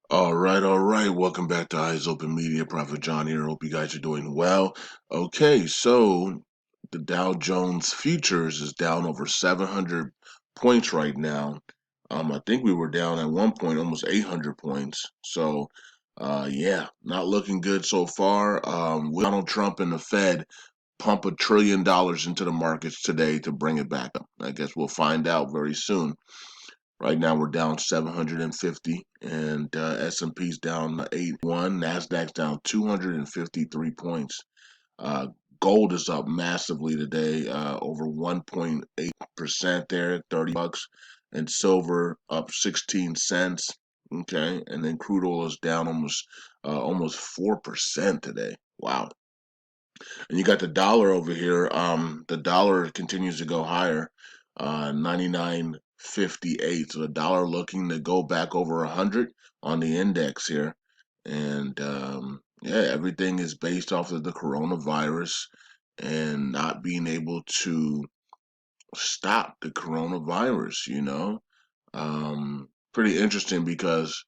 All right. Welcome back to Eyes Open Media. Prophet John here. Hope you guys are doing well. Okay, so the Dow Jones Futures is down over 700 points right now. I think we were down at one point almost 800 points. So, yeah, not looking good so far. Will Donald Trump and the Fed pump $1 trillion into the markets today to bring it back up? I guess we'll find out very soon. Right now we're down 750, and S&P's down 81. Nasdaq's down 253 points. Uh, Gold is up massively today, over 1.8% there, $30, and silver up 16 cents. Okay, and then crude oil is down almost 4% today. Wow. And you got the dollar over here. The dollar continues to go higher, 99.58. So the dollar looking to go back over 100 on the index here. And yeah, everything is based off of the coronavirus and not being able to stop the coronavirus. Pretty interesting because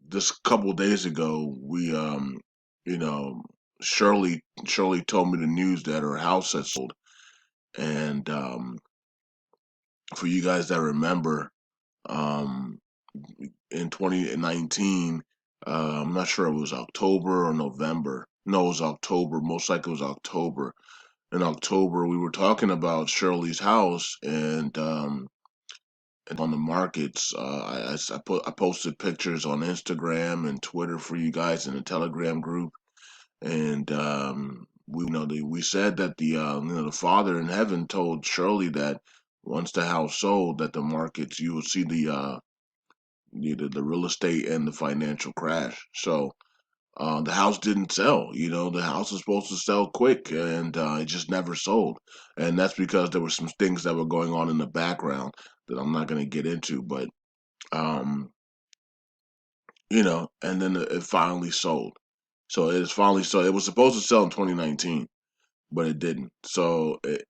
this couple days ago, you know, Shirley told me the news that her house had sold, and for you guys that remember, um, in 2019, I'm not sure if it was October or November. No, it was October. Most likely it was October. In October, we were talking about Shirley's house, and on the markets. I posted pictures on Instagram and Twitter for you guys in the Telegram group, and we said that the Father in heaven told Shirley that once the house sold, that the markets you would see the real estate and the financial crash. So. The house didn't sell. The house was supposed to sell quick, and it just never sold. And that's because there were some things that were going on in the background that I'm not going to get into. But um, and then it finally sold. So it is finally sold. It was supposed to sell in 2019, but it didn't.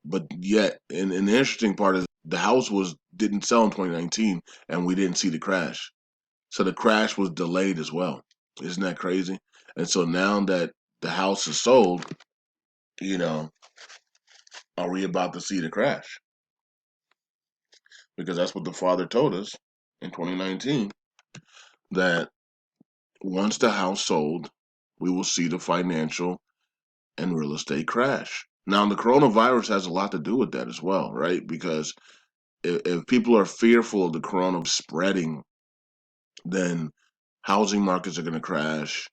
But yet, and the interesting part is the house was didn't sell in 2019, and we didn't see the crash. So the crash was delayed as well. Isn't that crazy? And so now that the house is sold, you know, are we about to see the crash? Because that's what the father told us in 2019, that once the house sold, we will see the financial and real estate crash. Now, the coronavirus has a lot to do with that as well, right? Because if people are fearful of the corona spreading, then housing markets are going to crash.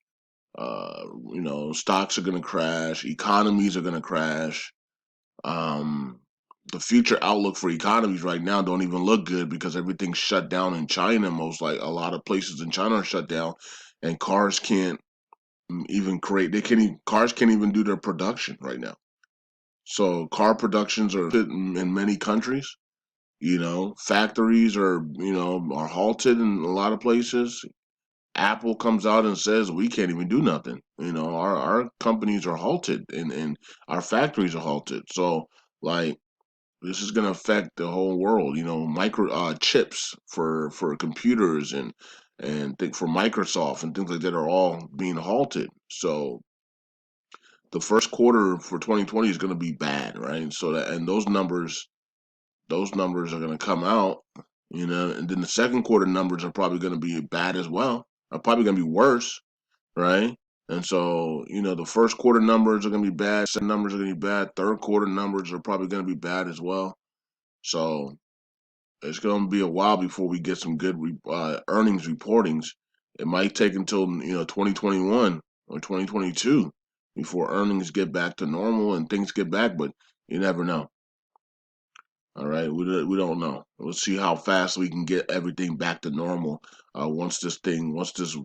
Stocks are going to crash. Economies are going to crash. Um, the future outlook for economies right now don't even look good because everything's shut down in China. Most like a lot of places in China are shut down, and cars can't even create. Cars can't even do their production right now. So car productions are in many countries. Factories are halted in a lot of places. Apple comes out and says we can't even do nothing. Our companies are halted and our factories are halted. So like this is going to affect the whole world. Micro chips for computers and think for Microsoft and things like that are all being halted. So the first quarter for 2020 is going to be bad, right? So that and those numbers are going to come out, and then the second quarter numbers are probably going to be bad as well. Are probably going to be worse, right? And so, the first quarter numbers are going to be bad. Second numbers are going to be bad. Third quarter numbers are probably going to be bad as well. So it's going to be a while before we get some good earnings reportings. It might take until 2021 or 2022 before earnings get back to normal and things get back. But you never know. All right, we don't know. We'll see how fast we can get everything back to normal once this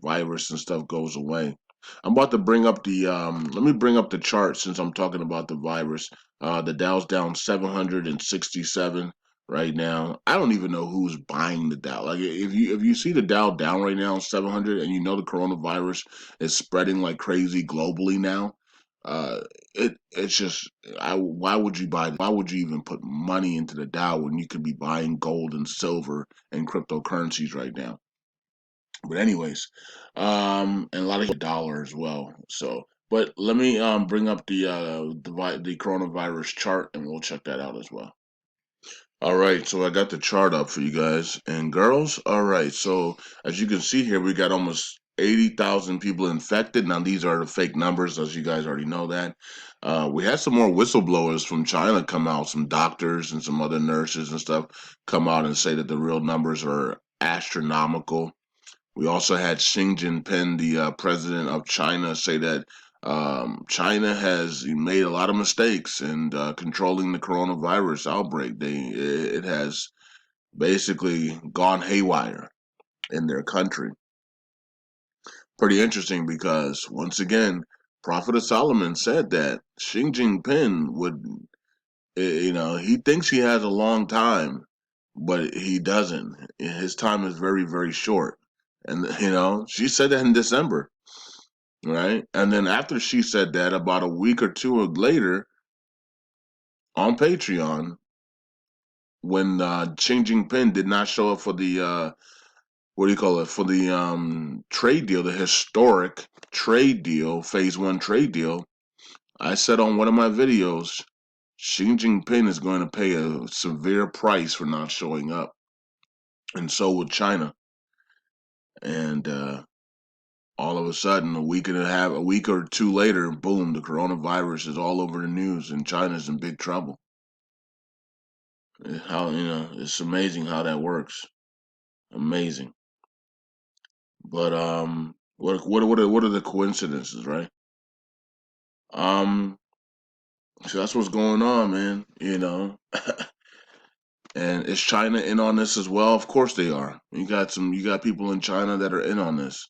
virus and stuff goes away. I'm about to bring up let me bring up the chart since I'm talking about the virus. The Dow's down 767 right now. I don't even know who's buying the Dow. Like if you see the Dow down right now 700 and the coronavirus is spreading like crazy globally now, uh it's just why would you buy? Why would you even put money into the Dow when you could be buying gold and silver and cryptocurrencies right now? But anyways, and a lot of dollar as well. So, but let me bring up the coronavirus chart, and we'll check that out as well. All right, so I got the chart up for you guys and girls. All right, so as you can see here, we got almost 80,000 people infected. Now, these are the fake numbers, as you guys already know that. We had some more whistleblowers from China come out, some doctors and some other nurses and stuff come out and say that the real numbers are astronomical. We also had Xi Jinping, the president of China, say that China has made a lot of mistakes in controlling the coronavirus outbreak. It has basically gone haywire in their country. Pretty interesting because once again, Prophet of Solomon said that Xi Jinping would, he thinks he has a long time, but he doesn't. His time is very, very short. And, she said that in December. Right? And then after she said that, about a week or two later on Patreon, when Xi Jinping did not show up for the what do you call it, for the trade deal, the historic trade deal, phase one trade deal, I said on one of my videos, Xi Jinping is going to pay a severe price for not showing up, and so would China. And all of a sudden, a week or two later, boom, the coronavirus is all over the news, and China's in big trouble. How it's amazing how that works. Amazing. But what are the coincidences, right? Um, so that's what's going on, man. And is China in on this as well? Of course they are. You got people in China that are in on this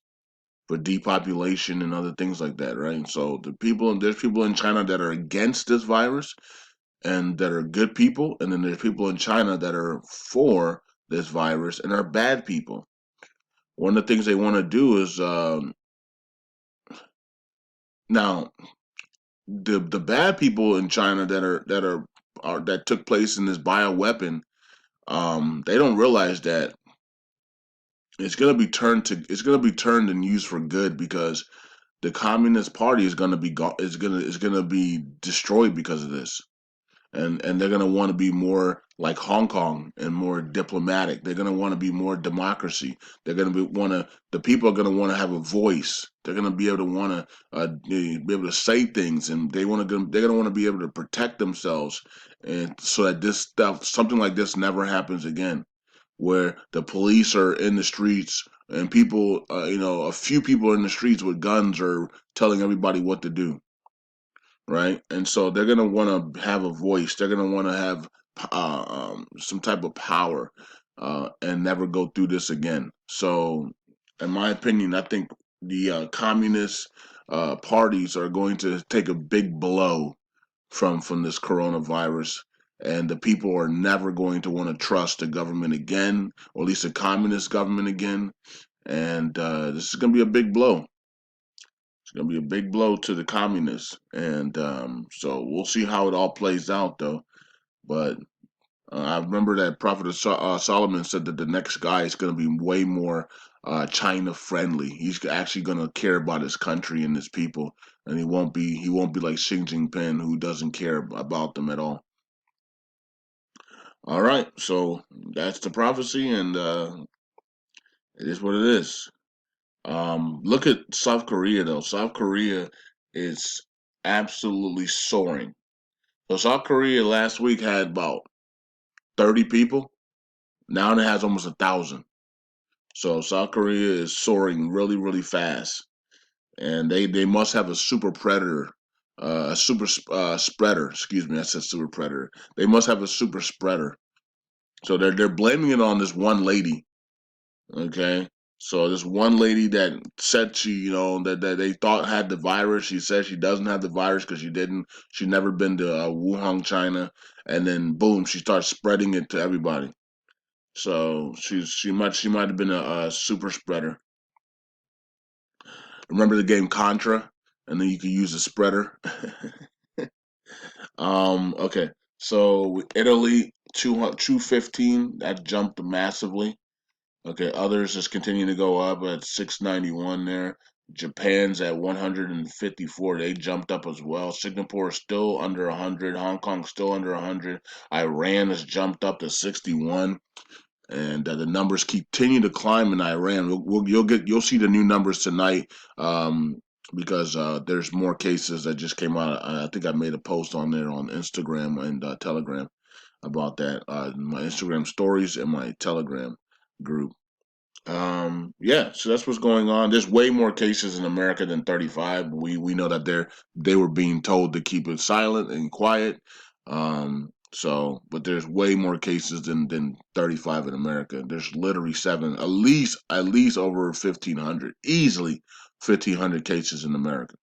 for depopulation and other things like that, right? So there's people in China that are against this virus and that are good people, and then there's people in China that are for this virus and are bad people. One of the things they want to do is now the bad people in China that took place in this bioweapon. They don't realize that it's gonna be turned and used for good because the Communist Party is gonna be is gonna be destroyed because of this. And they're going to want to be more like Hong Kong and more diplomatic. They're going to want to be more democracy. They're going to the people are going to want to have a voice. They're going to be able to want to be able to say things, and they're going to want to be able to protect themselves, and so that something like this never happens again, where the police are in the streets and people, a few people in the streets with guns are telling everybody what to do, right? And so they're going to want to have a voice. They're going to want to have some type of power and never go through this again. So, in my opinion, I think the communist parties are going to take a big blow from this coronavirus. And the people are never going to want to trust the government again, or at least a communist government again. And this is going to be a big blow. It's going to be a big blow to the communists. And so we'll see how it all plays out, though. But I remember that Prophet Solomon said that the next guy is going to be way more China friendly. He's actually going to care about his country and his people, and he won't be like Xi Jinping, who doesn't care about them at all. All right, so that's the prophecy, and it is what it is. Look at South Korea though. South Korea is absolutely soaring. So South Korea last week had about 30 people. Now it has almost 1,000. So South Korea is soaring really, really fast, and they must have a super predator, a super spreader. Excuse me, I said super predator. They must have a super spreader. So they're blaming it on this one lady. Okay. So this one lady that said that they thought had the virus. She said she doesn't have the virus because she never been to Wuhan, China, and then boom, she starts spreading it to everybody. So she might have been a super spreader. Remember the game Contra, and then you could use a spreader. Okay. So Italy 215 that jumped massively. Okay, others just continue to go up at 691 there. Japan's at 154. They jumped up as well. Singapore is still under 100. Hong Kong still under 100. Iran has jumped up to 61, and the numbers continue to climb in Iran. You'll see the new numbers tonight, because there's more cases that just came out. I think I made a post on there on Instagram and Telegram about that. My Instagram stories and my Telegram group. Yeah, so that's what's going on. There's way more cases in America than 35. We know that they were being told to keep it silent and quiet. But there's way more cases than 35 in America. There's literally seven, at least over 1,500, easily 1,500 cases in America.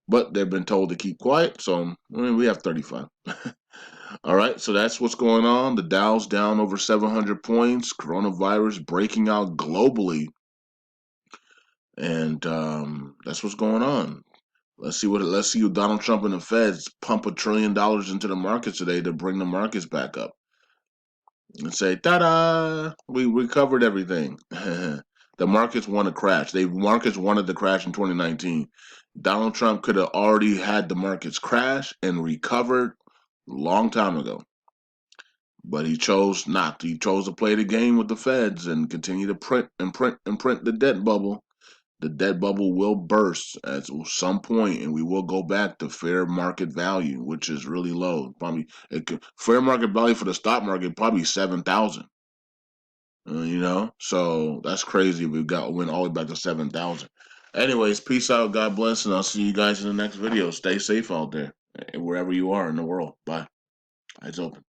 But they've been told to keep quiet, so I mean, we have 35. All right, so that's what's going on. The Dow's down over 700 points. Coronavirus breaking out globally, and that's what's going on. Let's see what Donald Trump and the Feds pump $1 trillion into the markets today to bring the markets back up and say, "Ta-da! We recovered everything." The markets want to crash. Markets wanted to crash in 2019. Donald Trump could have already had the markets crash and recovered long time ago. But he chose not to. He chose to play the game with the feds and continue to print and print and print the debt bubble. The debt bubble will burst at some point, and we will go back to fair market value, which is really low. Probably fair market value for the stock market probably 7,000. So that's crazy. Went all the way back to 7,000. Anyways, peace out. God bless, and I'll see you guys in the next video. Stay safe out there, wherever you are in the world. Bye. Eyes open.